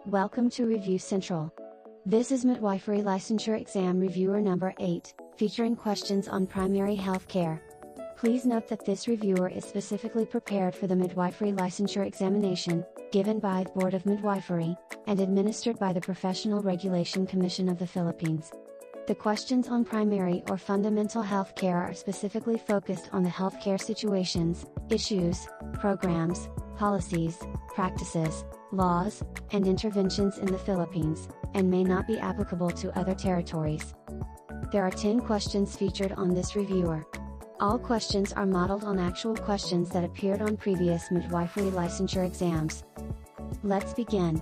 Welcome to Review Central. This is Midwifery Licensure Exam Reviewer number 8, featuring questions on primary health care. Please note that this reviewer is specifically prepared for the Midwifery Licensure Examination, given by the Board of Midwifery, and administered by the Professional Regulation Commission of the Philippines. The questions on primary or fundamental health care are specifically focused on the healthcare situations, issues, programs, policies, practices, laws, and interventions in the Philippines, and may not be applicable to other territories. There are 10 questions featured on this reviewer. All questions are modeled on actual questions that appeared on previous midwifery licensure exams. Let's begin.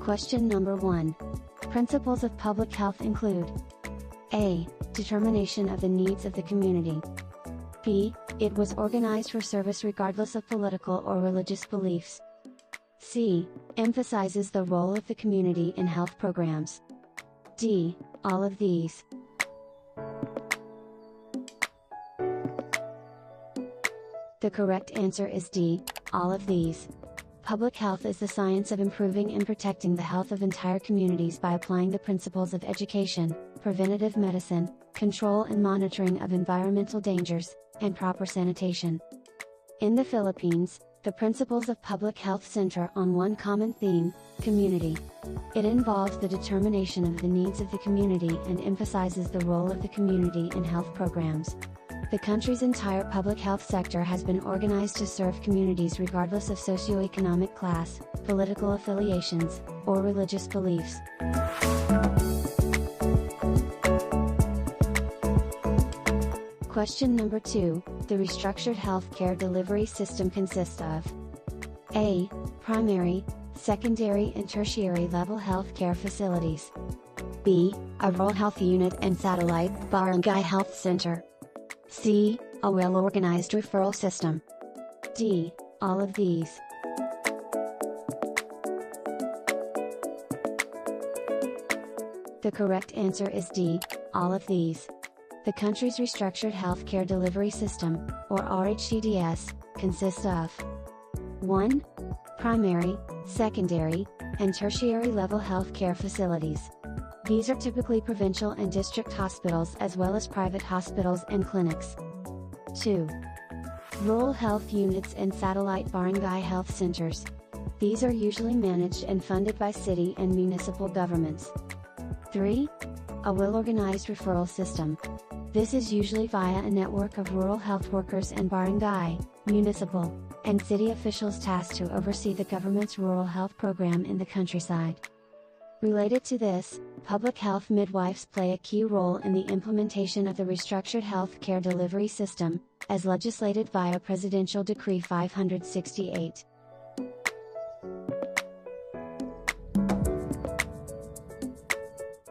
Question number 1. Principles of public health include A. Determination of the needs of the community. B. It was organized for service regardless of political or religious beliefs. C. Emphasizes the role of the community in health programs. D. All of these. The correct answer is D. All of these. Public health is the science of improving and protecting the health of entire communities by applying the principles of education, preventative medicine, control and monitoring of environmental dangers, and proper sanitation. In the Philippines, the principles of public health center on one common theme: community. It involves the determination of the needs of the community and emphasizes the role of the community in health programs. The country's entire public health sector has been organized to serve communities regardless of socioeconomic class, political affiliations, or religious beliefs. Question number 2, the restructured healthcare delivery system consists of A. Primary, secondary and tertiary level healthcare facilities. B. A rural health unit and satellite barangay health center. C. A well-organized referral system. D. All of these. The correct answer is D. All of these. The country's restructured healthcare delivery system, or RHCDS, consists of 1. Primary, secondary, and tertiary level healthcare facilities. These are typically provincial and district hospitals as well as private hospitals and clinics. 2. Rural health units and satellite barangay health centers. These are usually managed and funded by city and municipal governments. 3. A well-organized referral system. This is usually via a network of rural health workers and barangay, municipal, and city officials tasked to oversee the government's rural health program in the countryside. Related to this, public health midwives play a key role in the implementation of the restructured health care delivery system, as legislated via Presidential Decree 568.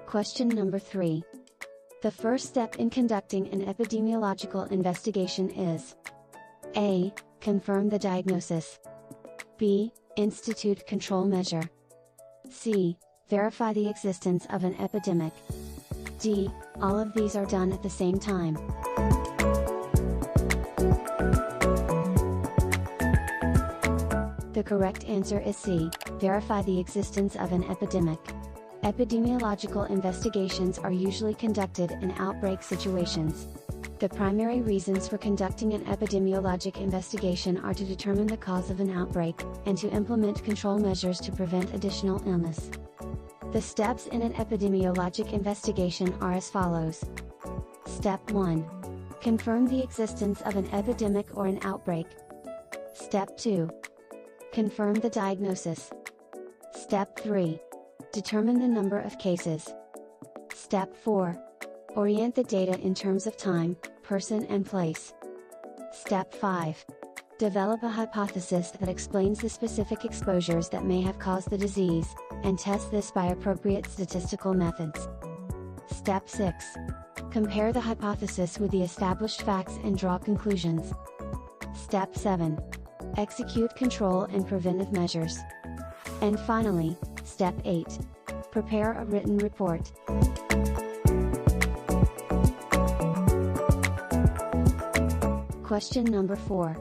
Question number 3. The first step in conducting an epidemiological investigation is A. Confirm the diagnosis. B. Institute control measure. C. Verify the existence of an epidemic. D. All of these are done at the same time. The correct answer is C. Verify the existence of an epidemic. Epidemiological investigations are usually conducted in outbreak situations. The primary reasons for conducting an epidemiologic investigation are to determine the cause of an outbreak, and to implement control measures to prevent additional illness. The steps in an epidemiologic investigation are as follows. Step 1. Confirm the existence of an epidemic or an outbreak. Step 2. Confirm the diagnosis. Step 3. Determine the number of cases. Step 4. Orient the data in terms of time, person and place. Step 5. Develop a hypothesis that explains the specific exposures that may have caused the disease, and test this by appropriate statistical methods. Step 6. Compare the hypothesis with the established facts and draw conclusions. Step 7. Execute control and preventive measures. And finally, Step 8. Prepare a written report. Question number 4.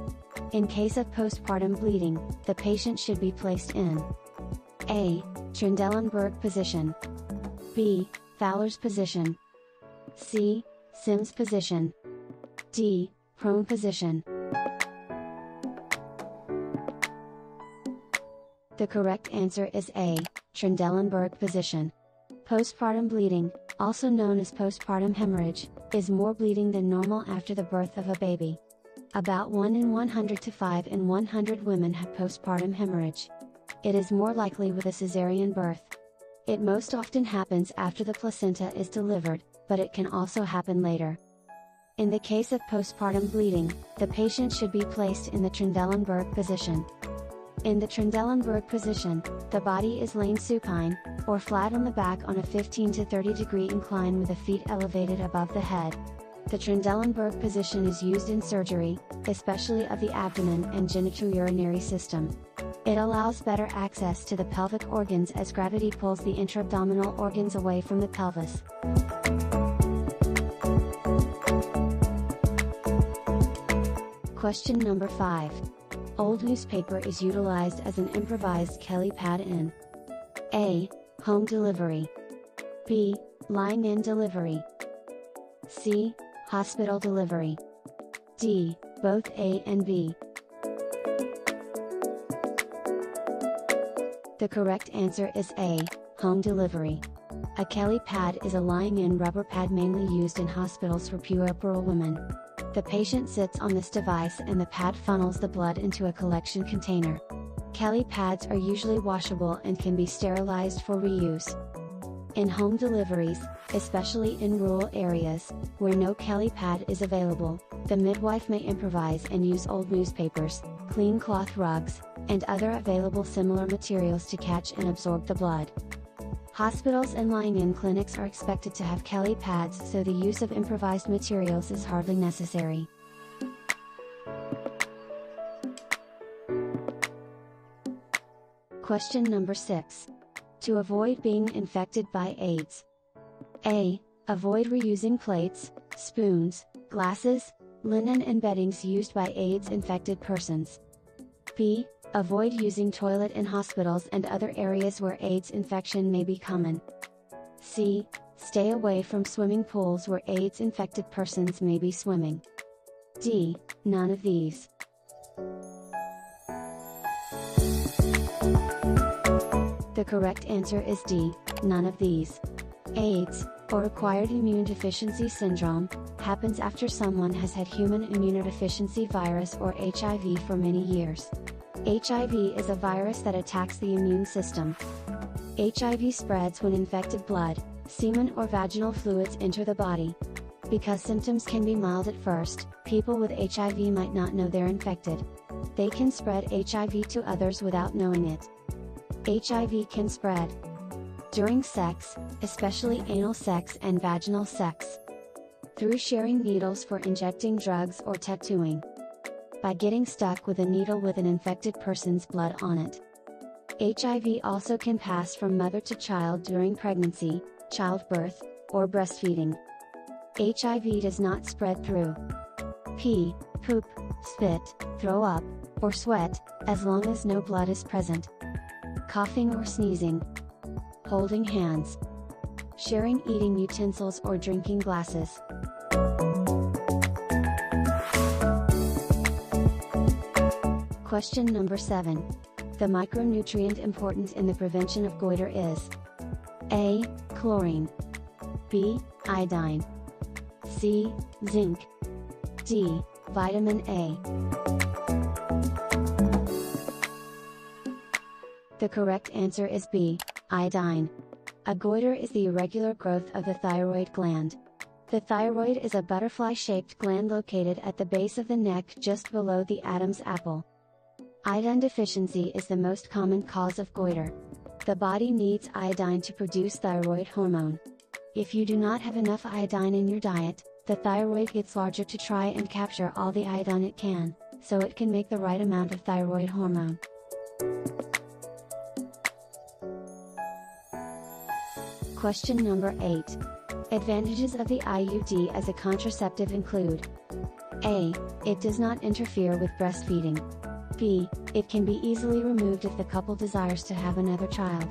In case of postpartum bleeding, the patient should be placed in A. Trendelenburg position, B. Fowler's position, C. Sims position, D. Prone position. The correct answer is A. Trendelenburg position. Postpartum bleeding, also known as postpartum hemorrhage, is more bleeding than normal after the birth of a baby. About 1 in 100 to 5 in 100 women have postpartum hemorrhage. It is more likely with a cesarean birth. It most often happens after the placenta is delivered, but it can also happen later. In the case of postpartum bleeding, the patient should be placed in the Trendelenburg position. In the Trendelenburg position, the body is laying supine, or flat on the back on a 15 to 30 degree incline with the feet elevated above the head. The Trendelenburg position is used in surgery, especially of the abdomen and genitourinary system. It allows better access to the pelvic organs as gravity pulls the intra-abdominal organs away from the pelvis. Question number 5. Old newspaper is utilized as an improvised Kelly pad in A. Home delivery, B. Lying-in delivery, C. Hospital delivery, D. Both A and B. The correct answer is A. Home delivery. A Kelly pad is a lying-in rubber pad mainly used in hospitals for puerperal women. The patient sits on this device and the pad funnels the blood into a collection container. Kelly pads are usually washable and can be sterilized for reuse. In home deliveries, especially in rural areas, where no Kelly pad is available, the midwife may improvise and use old newspapers, clean cloth rugs, and other available similar materials to catch and absorb the blood. Hospitals and lying-in clinics are expected to have Kelly pads, so the use of improvised materials is hardly necessary. Question number 6. To avoid being infected by AIDS. A. Avoid reusing plates, spoons, glasses, linen and beddings used by AIDS-infected persons. B. Avoid using toilet in hospitals and other areas where AIDS infection may be common. C. Stay away from swimming pools where AIDS-infected persons may be swimming. D. None of these. The correct answer is D. None of these. AIDS, or acquired immune deficiency syndrome, happens after someone has had human immunodeficiency virus or HIV for many years. HIV is a virus that attacks the immune system. HIV spreads when infected blood, semen or vaginal fluids enter the body. Because symptoms can be mild at first, people with HIV might not know they're infected. They can spread HIV to others without knowing it. HIV can spread during sex, especially anal sex and vaginal sex, through sharing needles for injecting drugs or tattooing, by getting stuck with a needle with an infected person's blood on it. HIV also can pass from mother to child during pregnancy, childbirth, or breastfeeding. HIV does not spread through pee, poop, spit, throw up, or sweat, as long as no blood is present, coughing or sneezing, holding hands, sharing eating utensils or drinking glasses. Question number 7. The micronutrient important in the prevention of goiter is A. Chlorine, B. Iodine, C. Zinc, D. Vitamin A. The correct answer is B. Iodine. A goiter is the irregular growth of the thyroid gland. The thyroid is a butterfly-shaped gland located at the base of the neck just below the Adam's apple. Iodine deficiency is the most common cause of goiter. The body needs iodine to produce thyroid hormone. If you do not have enough iodine in your diet, the thyroid gets larger to try and capture all the iodine it can, so it can make the right amount of thyroid hormone. Question number 8. Advantages of the IUD as a contraceptive include A. It does not interfere with breastfeeding. B. It can be easily removed if the couple desires to have another child.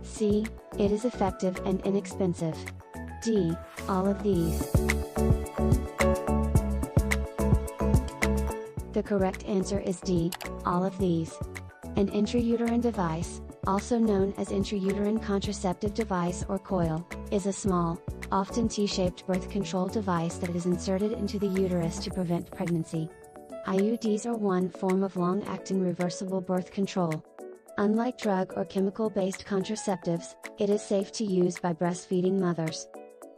C. It is effective and inexpensive. D. All of these. The correct answer is D. All of these. An intrauterine device, also known as intrauterine contraceptive device or coil, is a small, often T-shaped birth control device that is inserted into the uterus to prevent pregnancy. IUDs are one form of long-acting reversible birth control. Unlike drug or chemical-based contraceptives, it is safe to use by breastfeeding mothers.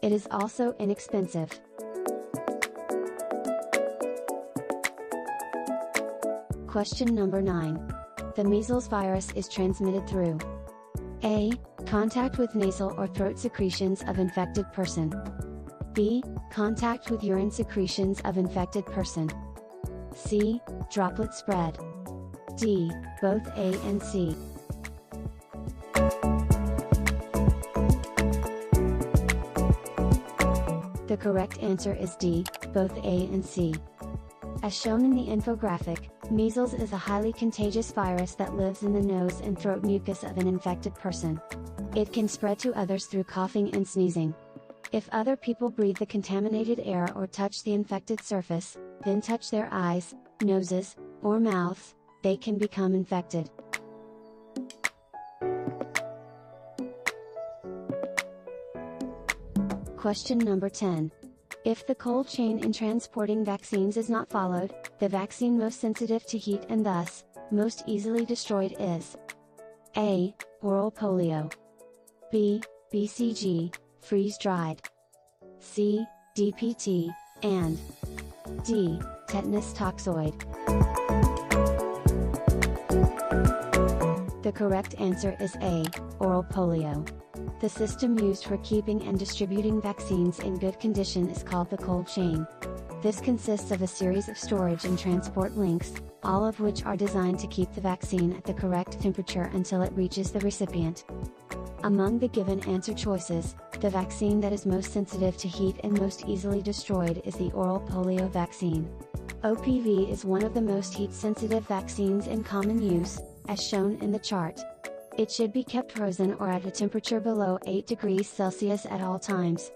It is also inexpensive. Question number 9. The measles virus is transmitted through A. Contact with nasal or throat secretions of infected person. B. Contact with urine secretions of infected person. C. Droplet spread. D. Both A and C. The correct answer is D. Both A and C. As shown in the infographic, measles is a highly contagious virus that lives in the nose and throat mucus of an infected person. It can spread to others through coughing and sneezing. If other people breathe the contaminated air or touch the infected surface, then touch their eyes, noses, or mouths, they can become infected. Question number 10. If the cold chain in transporting vaccines is not followed, the vaccine most sensitive to heat and thus, most easily destroyed is A. Oral polio. B. BCG, freeze-dried. C. DPT, and D. Tetanus toxoid. The correct answer is A. Oral polio. The system used for keeping and distributing vaccines in good condition is called the cold chain. This consists of a series of storage and transport links, all of which are designed to keep the vaccine at the correct temperature until it reaches the recipient. Among the given answer choices, the vaccine that is most sensitive to heat and most easily destroyed is the oral polio vaccine. OPV is one of the most heat-sensitive vaccines in common use, as shown in the chart. It should be kept frozen or at a temperature below 8 degrees Celsius at all times.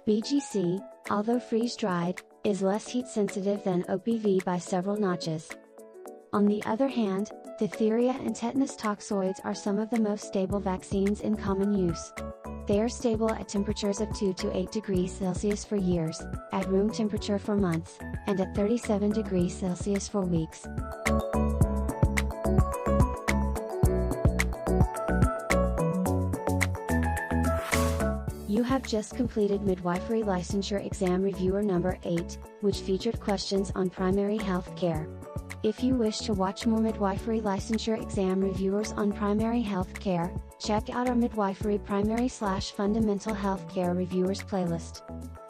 BGC, although freeze-dried, is less heat-sensitive than OPV by several notches. On the other hand, diphtheria and tetanus toxoids are some of the most stable vaccines in common use. They are stable at temperatures of 2 to 8 degrees Celsius for years, at room temperature for months, and at 37 degrees Celsius for weeks. You have just completed Midwifery Licensure Exam Reviewer number 8, which featured questions on primary health care. If you wish to watch more Midwifery Licensure Exam Reviewers on primary health care, check out our Midwifery Primary/Fundamental Healthcare Reviewers playlist.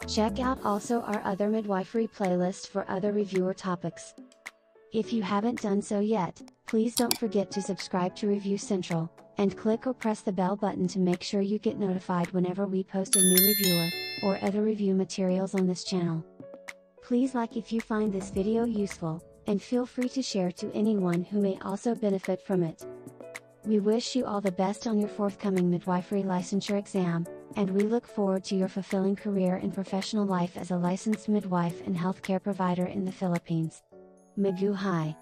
Check out also our other Midwifery playlist for other reviewer topics. If you haven't done so yet, please don't forget to subscribe to Review Central, and click or press the bell button to make sure you get notified whenever we post a new reviewer, or other review materials on this channel. Please like if you find this video useful, and feel free to share to anyone who may also benefit from it. We wish you all the best on your forthcoming Midwifery Licensure exam, and we look forward to your fulfilling career and professional life as a licensed midwife and healthcare provider in the Philippines. Mabuhay!